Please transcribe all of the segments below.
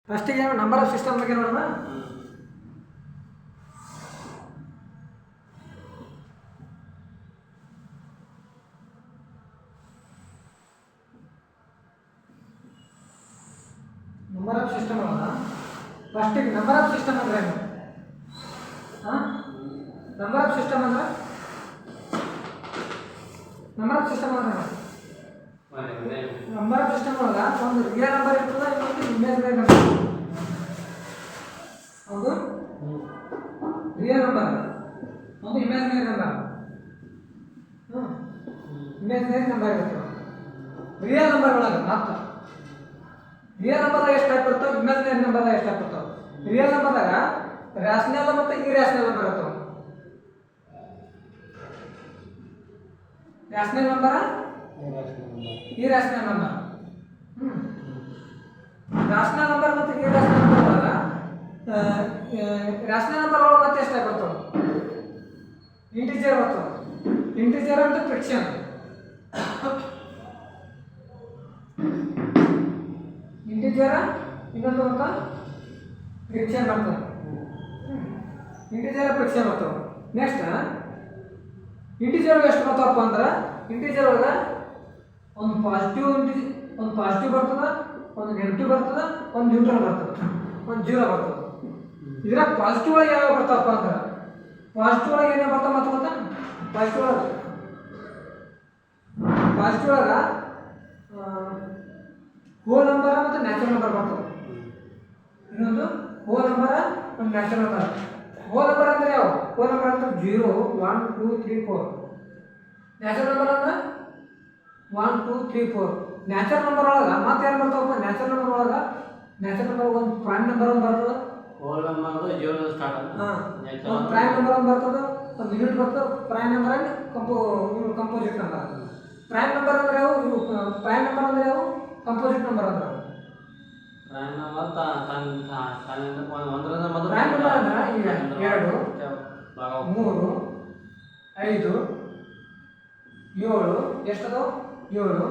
ಫಸ್ಟಿಗೆ number of system ಬಗ್ಗೆ ನೋಡೋಣ. ನಂಬರ್ ಆಫ್ ಸಿಸ್ಟಮ್ ಅಲ್ಲ, ಫಸ್ಟಿಗೆ ನಂಬರ್ ಆಫ್ ಸಿಸ್ಟಮ್ ಅಂದ್ರೆ ಏನು? ನಂಬರ್ ಆಫ್ ಸಿಸ್ಟಮ್ ಅಂದ್ರೆ ನಂಬರ್ ಆಫ್ ಸಿಸ್ಟಮ್ ಅಂದ್ರೆ ನಂಬರ್ ಆಫ್ ಸಿಸ್ಟಮ್ ಒಳಗೆ ಒಂದು ರಿಯಲ್ ನಂಬರ್ ಇರ್ತದೆ, ಇನ್ನೊಂದು ಇಮ್ಯಾಜಿನರಿ ನಂಬರ್. ಒಂದು ರಿಯಲ್ ನಂಬರ್, ಒಂದು ಇಮ್ಯಾಜಿನರಿ ನಂಬರ್. ಇಮ್ಯಾಜಿನರಿ ನಂಬರ್ ಇರ್ತದೆ. ರಿಯಲ್ ನಂಬರ್ ಒಳಗೆ ಮಾತ್ರ ರಿಯಲ್ ನಂಬರ್ದಾಗ ಎಷ್ಟು ಟೈಪ್ ಇರ್ತವೆ, ಇಮ್ಯಾಜಿನರಿ ನಂಬರ್ದಾಗ ಎಷ್ಟು ಟೈಪ್ ಇರ್ತವೆ. ರಿಯಲ್ ನಂಬರ್ದಾಗ ರ್ಯಾಷನಲ್ ಮತ್ತು ಇರ್ಯಾಷನಲ್ ನಂಬರ್ ಇರ್ತವೆ. Rational number, irrational number. Rational number ಮತ್ತು ಇರ್ಯಾಷನಲ್ ನಂಬರ್ ಒಳಗೆ ರ್ಯಾಷನಲ್ ನಂಬರ್ ಒಳಗೆ ಮತ್ತೆ ಎಷ್ಟು ಟೈಪ್ ಇರ್ತವೆ? ಇಂಟಿಜರ್ ಬರ್ತವೆ. ಇಂಟಿಜರ್ ಅಂತ ಫ್ರಿಕ್ಷನ್. ಇಂಟಿಜರ್ ಇನ್ನೊಂದು ಅಂತ ಫ್ರಿಕ್ಷನ್ ಬರ್ತದೆ. ಇಂಟಿಜರ್ ಫ್ರಿಕ್ಷನ್ ಬರ್ತವೆ. ನೆಕ್ಸ್ಟ್ ಇಂಟಿಜರ್ ಎಷ್ಟು ಬರ್ತಾವಪ್ಪ ಅಂದ್ರೆ, ಇಂಟಿಜರ್ ಒಳಗೆ ಒಂದು ಪಾಸಿಟಿವ್ ಬರ್ತದೆ, ಒಂದು ನೆಗೆಟಿವ್ ಬರ್ತದೆ, ಒಂದು ನ್ಯೂಟ್ರಲ್ ಬರ್ತದೆ, ಒಂದು ಜೀರೋ ಬರ್ತದೆ. ಇದ್ರಾಗ ಪಾಸಿಟಿವ್ ಒಳಗೆ ಯಾವ್ಯಾವ ಬರ್ತಾವಪ್ಪ ಅಂದ್ರೆ, ಪಾಸಿಟಿವ್ ಒಳಗೆ ಏನೇ ಬರ್ತಾವ ಮತ್ತು ಗೊತ್ತಾ? ಪಾಸಿಟಿವ್ ಒಳಗೆ ಹೋಲ್ ನಂಬರ್ ಮತ್ತು ನ್ಯಾಚುರಲ್ ನಂಬರ್ ಬರ್ತವೆ. ಇನ್ನೊಂದು ಹೋಲ್ ನಂಬರ್ ಒಂದು ನ್ಯಾಚುರಲ್ ನಂಬರ್. ಹೋಲ್ ನಂಬರ್ ಅಂದ್ರೆ ಯಾವ? ಹೋಲ್ ನಂಬರ್ ಅಂದ್ರೆ 0, 1, 2, 3, 4. ನ್ಯಾಚುರಲ್ ನಂಬರ್ ಅಂದ್ರೆ 1, 2, 3, 4. ನ್ಯಾಚುರಲ್ ನಂಬರ್ ಒಳಗೆ ಮತ್ತೆ ಏನು ಬರ್ತಾವಪ್ಪ? ನ್ಯಾಚುರಲ್ ನಂಬರ್ ಒಳಗೆ ಒಂದು ಪ್ರೈಮ್ ನಂಬರ್ ಒಂದು ಬರ್ತದೆ. ಹೋಲ್ ನಂಬರ್ ಅಂದ್ರೆ 0 ಸ್ಟಾರ್ಟ್ ಆಗುತ್ತೆ. ಒಂದು ಪ್ರೈಮ್ ನಂಬರ್ ಒಂದು ಬರ್ತದೆ, ಒಂದು ಯೂನಿಟ್ ಬರ್ತದೆ. ಪ್ರೈಮ್ ನಂಬರ್ ಅಂದ್ರೆ ಕಂಪೋಸಿಟ್ ನಂಬರ್. ಪ್ರೈಮ್ ನಂಬರ್ ಅಂದ್ರೆ ಯಾವ? ಪ್ರೈಮ್ ನಂಬರ್ ಅಂದ್ರೆ ಯಾವ? ಕಂಪೋಸಿಟ್ ನಂಬರ್ ಅಂದ್ರೆ ಪ್ರೈಮ್ ನಂಬರ್ ಒಂದರಿಂದ ಮೊದಲು ಪ್ರೈಮ್ ನಂಬರ್ ಅಂದ್ರೆ ಈಗ 2, 3, 5, 7 ಎಷ್ಟದು? 7, 11,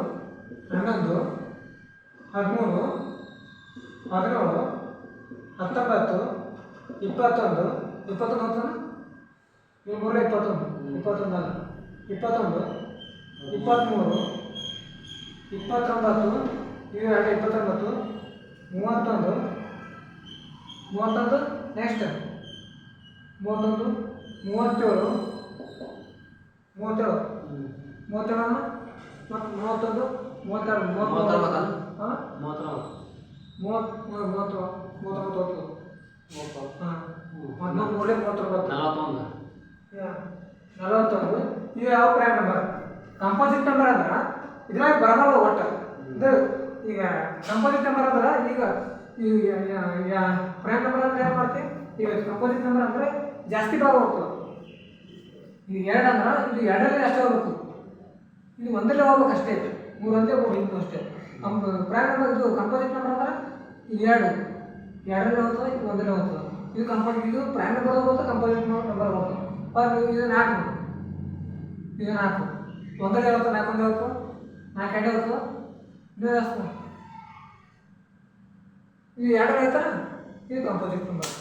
13, 17, 19, 21, 21, 21, 23, 29, 29, 31, ನೆಕ್ಸ್ಟ್ 37, 37, 31, 41 ಇವು ಯಾವ ಪ್ರೈಮ್ ನಂಬರ್? ಕಂಪೋಸಿಟ್ ನಂಬರ್ ಅಂದ್ರೆ ಇದ್ರಾಗ ಬರಬಲ್ಲ ಒಟ್ಟು. ಇದು ಈಗ ಕಂಪೋಸಿಟ್ ನಂಬರ್ ಅಂದ್ರೆ ಈಗ ಪ್ರೈಮ್ ನಂಬರ್ ಅಂದ್ರೆ ಏನು ಮಾಡ್ತೀವಿ? ಈಗ ಕಂಪೋಸಿಟ್ ನಂಬರ್ ಅಂದರೆ ಜಾಸ್ತಿ ಭಾಗ ಹೋಗ್ತದೆ. ಈಗ 2 ಅಂದ್ರೆ ಇದು 2ರಲ್ಲಿ ಅಷ್ಟೇ ಹೋಗ್ಬೇಕು, ಇದು 1ರಲ್ಲಿ ಹೋಗ್ಬೇಕು ಅಷ್ಟೇ. 3 ಒಂದೇ 3 ಇಂಟು ಅಷ್ಟೇ. ಪ್ರೈಮ್ ನಂಬರ್ ಇದು ಕಂಪೋಸಿಟ್ ನಂಬರ್ ಅಂದ್ರೆ ಇದು 2ರಲ್ಲಿ ಹೋಗ್ತದೆ, ಇದು 1ರಲ್ಲಿ ಹೋಗ್ತದೆ. ಇದು ಇದು ಪ್ರೈಮ್ ನಂಬರ್ ಹೋಗ್ತದೆ, ಕಂಪೋಸಿಟ್ ನಂಬರ್ ಹೋಗ್ತದೆ. ಇದು 4, ಇದು 4 1ರಲ್ಲಿ ಹೋಗ್ತದೆ, 4 ಒಂದೇ ಹೋಗ್ತದೆ, 4 2 ಹೋಗ್ತದೆ, ಇದು ಜಾಸ್ತಿ. ಇದು 2ರಲ್ಲಿ ಐತಲ್ಲ, ಇದು ಕಂಪೋಸಿಟ್ ನಂಬರ್.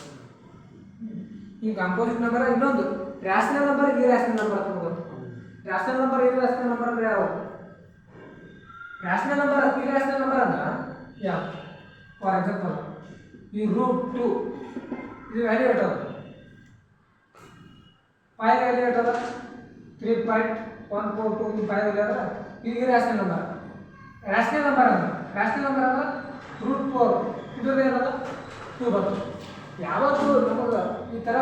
ಈ ಕಂಪೋಸಿಟ್ ನಂಬರ್. ಇನ್ನೊಂದು ರ್ಯಾಷನಲ್ ನಂಬರ್, ಇರ್ಯಾಷನಲ್ ನಂಬರ್ ಅಂತ ಗೊತ್ತು. ರ್ಯಾಷನಲ್ ನಂಬರ್, ಇರ್ಯಾಷನಲ್ ನಂಬರ್ ಅಂದ್ರೆ ಯಾವ? ರ್ಯಾಷನಲ್ ನಂಬರ್, ಇರ್ಯಾಷನಲ್ ನಂಬರ್ ಅಂದ್ರೆ ಯಾವ? ಫಾರ್ ಎಕ್ಸಾಂಪಲ್ ಈ √2 ಇದು ವ್ಯಾಲ್ಯೂ ಎಟ್ಟದ? ಪೈ ವ್ಯಾಲ್ಯೂ ಎಟ್ಟದ? 3.142 ಪೈ ವ್ಯಾಲ್ಯೂ ಅದ. ಇದು ಇರ್ಯಾಷನಲ್ ನಂಬರ್. ರ್ಯಾಷನಲ್ ನಂಬರ್ ಅಂದ್ರೆ √4 ಇದು ಏನದ? 2 ಬರ್ತದೆ. ಯಾವತ್ತು ನಮಗೆ ಈ ಥರ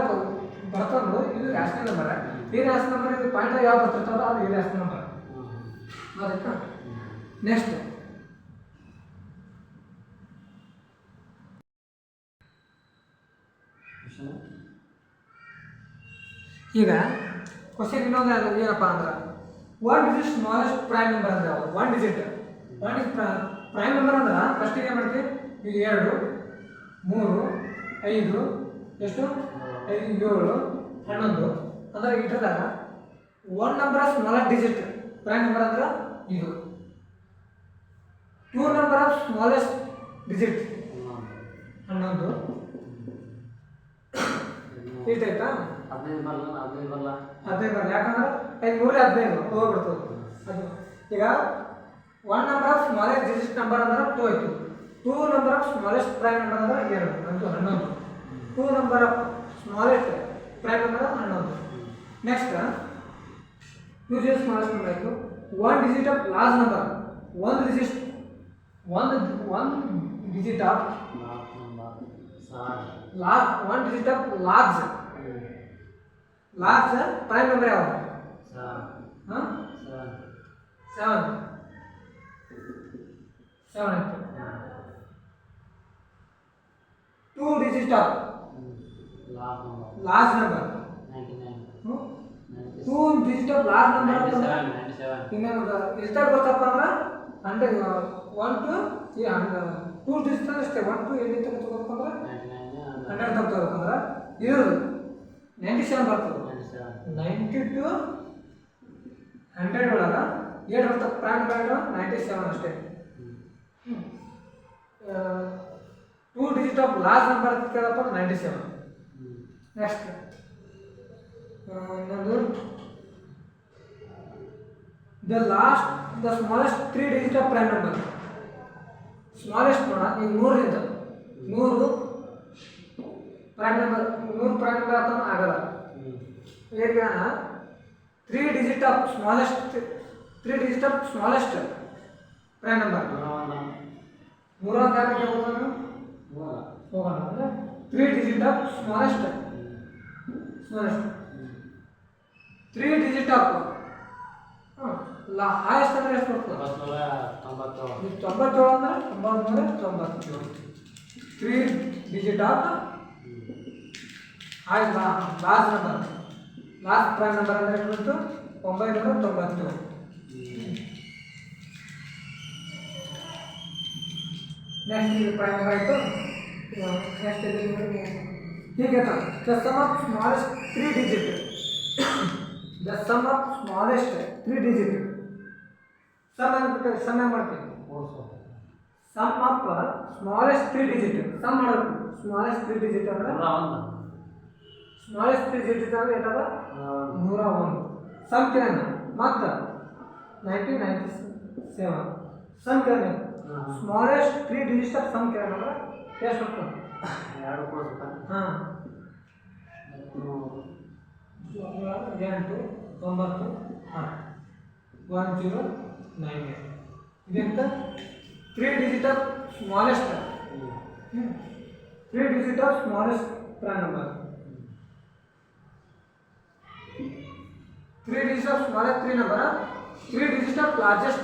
ಬರ್ತಂದು ಇದು ರ್ಯಾಷನಲ್ ನಂಬರ್. ಇರ್ಯಾಷನಲ್ ನಂಬರ್ ಇದು ಪಾಯಿಂಟ್ ಯಾವ ಬರ್ತಿರ್ತದ ಅದು ಇರ್ಯಾಷನಲ್ ನಂಬರ್. ಅದಕ್ಕೆ ನೆಕ್ಸ್ಟ್ ಈಗ ಕ್ವಶನ್ ಇನ್ನೊಂದು ಏನಪ್ಪ ಅಂದ್ರೆ, what is smallest prime number ಅಂದ್ರೆ ಯಾವುದು? 1 digit. What is prime number ಅಂದ್ರೆ ಫಸ್ಟಿಗೆ ಏನು ಮಾಡ್ತೀವಿ? ಈಗ 2, 3, 5 ಎಷ್ಟು? 5, 7, 11 ಅಂದ್ರೆ ಇಟ್ಟದಾಗ 1 number smallest digit prime number ಅಂದ್ರೆ ಇದು. 2 ನಂಬರ್ ಆಫ್ ಸ್ಮಾಲೆಸ್ಟ್ digit. 11 ಇಷ್ಟಾಯ್ತಾ? 15 ಬರಲ್ಲ 15 ಬರಲ್ಲ 15 ಬರಲ್ಲ, ಯಾಕಂದ್ರೆ 5 3 15 ಹೋಗ್ಬಿಡ್ತದೆ ಅದು. ಈಗ 1 number of smallest digit number ಅಂದ್ರೆ 2 ಆಯಿತು. 2 number of smallest prime number ಅಂದ್ರೆ 2 ಅಂತೂ 11. 2 number of smallest prime number 11. Next 2 digit smallest number ಆಯಿತು. 1 digit of large number, 1 digit of one digit of large prime number ಯಾವುದು? 7 ಆಯ್ತು. 2 digit of large number 2 digit of large number ಇನ್ನೊಂದು ಎಷ್ಟಾಗಿ ಬರ್ತಪ್ಪ ಅಂದ್ರೆ 1 to 2 digit ಅಷ್ಟೇ. 1 to ಎಲ್ಲಿ ತಗೋಬೇಕಂದ್ರೆ 100 ತಗೋಬೇಕಂದ್ರೆ ಇದು 97 ಬರ್ತದೆ. 90 to 100 ಒಳಗೆ ಏನು ಬರ್ತದೆ? ಪ್ರೈಮ್ ನಂಬರ್ 97 ಅಷ್ಟೇ. 2 ಡಿಜಿಟ್ ಆಫ್ ಲಾರ್ಜ್ ನಂಬರ್ ಕೇಳಪ್ಪ 97. ನೆಕ್ಸ್ಟ್ ಇನ್ನೊಂದು the smallest 3 digit of prime number. Smallest ನೋಡ, ಈಗ 100 ಪ್ರೈಮ್ ನಂಬರ್ ಅಂತ ಆಗಲ್ಲ. ಈಗ 3 digit of smallest prime number 100 ಯಾಕೆ ಹೋಗೋಣ ಅಂದರೆ 3 digit of smallest 3 digit of highest ಅಂದರೆ ಎಷ್ಟು ಬರ್ತದೆ? 97 ಅಂದರೆ 997. 3 digit of last number, last prime number ಅಂದರೆ ಎಷ್ಟು ಬಂತು? 990. ನೆಕ್ಸ್ಟ್ ಇದು ಪ್ರೈಮ್ ನಂಬರ್ ಆಯಿತು. ನೆಕ್ಸ್ಟ್ ಹೀಗೆ the sum of smallest 3 digit sum of smallest 3 digit sum ಮಾಡ್ತೀವಿ. Sum of smallest 3 digit sum ಮಾಡಬೇಕು. ಸ್ಮಾಲೆಸ್ಟ್ 3 ಡಿಜಿಟ್ ಅಂದ್ರೆ ಸ್ಮಾಲೆಸ್ಟ್ 3 ಡಿಜಿಟ್ ಅಂದ್ರೆ ಏನದ? 101. ಸಮ್ ಕೇಳೋಣ ಮತ್ತು 1997 ಸಮ್ ಕೇಳೋಣ. ಸ್ಮಾಲೆಸ್ಟ್ 3 ಡಿಜಿಟ್ ಆಫ್ ಸಮ್ ಕೇಳೋಣ ಅಂದ್ರೆ ಎಷ್ಟು ಬರ್ತದೆ? 2 ಕೊಡ್ಬೇಕಾ? ಹಾಂ 8 9 1098 ಇದೆಂತ 3 digit of smallest 3 digit of smallest prime number. 3 digit of smallest 3 number, 3 digit of largest